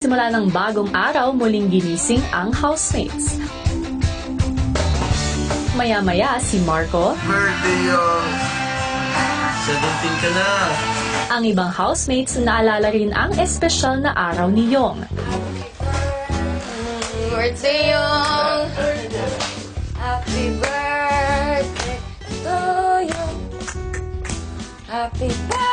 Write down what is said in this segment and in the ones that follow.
Simula ng bagong araw, muling ginising ang housemates. Maya-maya si Marco, Birthday yung 17 ka na. ang ibang housemates naalala rin ang espesyal na araw ni Yong. Birthday, Yong! Happy birthday to you! Happy birthday!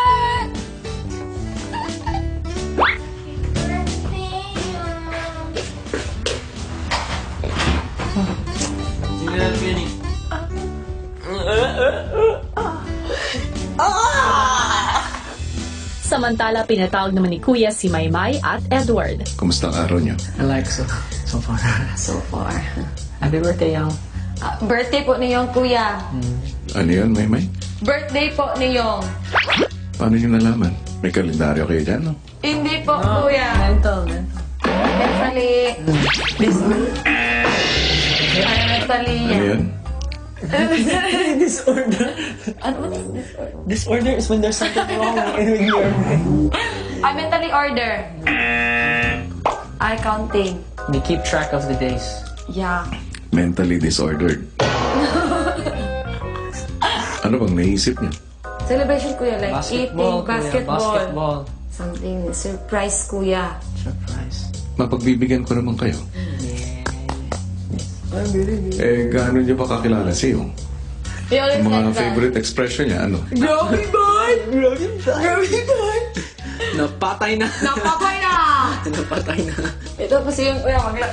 Sino na Penny? Samantala, pinatawag naman ni Kuya si Maymay at Edward. Kumusta ang araw niyo? I like so far. So far. Happy birthday, Yang. Birthday po ni Yong, Kuya. Ano yun, Maymay? Birthday po ni Yong. Paano niyo nalaman? May kalendaryo kayo dyan, no? Hindi po, Kuya. Mental. Mentally. Mentally. Ano yun? Disorder. Ano ba this? Disorder is when there's something wrong in your mind. I mentally order. I counting. They keep track of the days. Yeah. Mentally disordered. Ano bang naisip niyo? Celebration, Kuya. Like Basketball, eating, kuya. basketball. Basketball. Something. Surprise, Kuya. Surprise. Mapagbibigyan ko naman kayo. Eh, gaano niyo ba kakilala si Yong? We always Ang mga like that. favorite expression niya, ano? Grabe ba? Grabe ba? Napatay na. Napapay na! Napatay na. Ito pa si yung Kuya magla.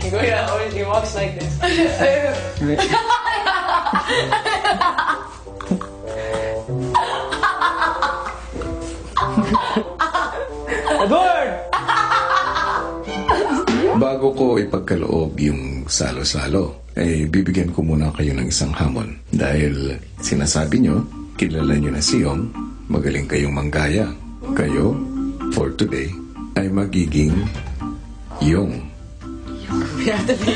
Kuya, always he walks like this. Edward! Bago ko ipagkaloob yung salo-salo, eh, bibigyan ko muna kayo ng isang hamon. Dahil sinasabi nyo, kilala nyo na si Yong, magaling kayong manggaya. Kayo, for today, ay magiging Yong. We have to be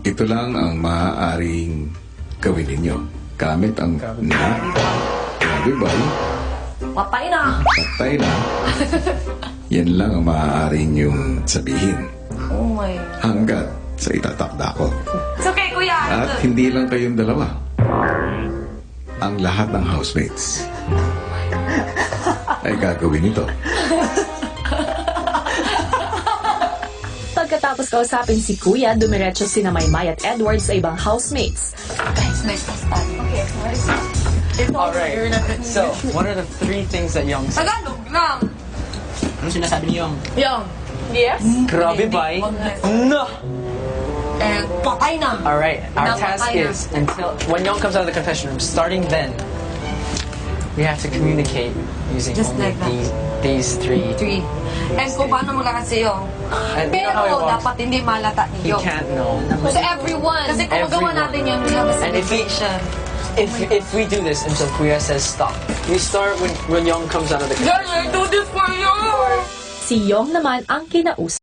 Ito lang ang maaaring gawin ninyo. Gamit ang na, grabe Patay na! patay na. Yan lang ang maaaring yung sabihin. Oh my. Hanggat sa itatakda ko. It's okay, Kuya. At hindi lang kayong dalawa. Ang lahat ng housemates ay gagawin ito. Pagkatapos kausapin si Kuya, dumiretso sina Maymay at Edward sa ibang housemates. Nice to start. Okay, what is it? Alright. So, what are the 3 things that Young said? Tagalog lang. Ano sinasabi ni Young? Yung. Yes? Grabe ba? No! Patay na. Alright, our Napatay task na. is, until when Young comes out of the confession room, starting then, we have to communicate using Just only like that. these 3. 3. And kung paano maglakas si Yung. And you know how it Pero walks. dapat hindi malata ni He Yung. can't know. So everyone. Kasi kung magawa Everyone. natin yun, we have a And if we- celebration. If we do this until Kuya says stop, we start when Young comes out of the confession room. I do this for you! Si Yong naman ang kinausap.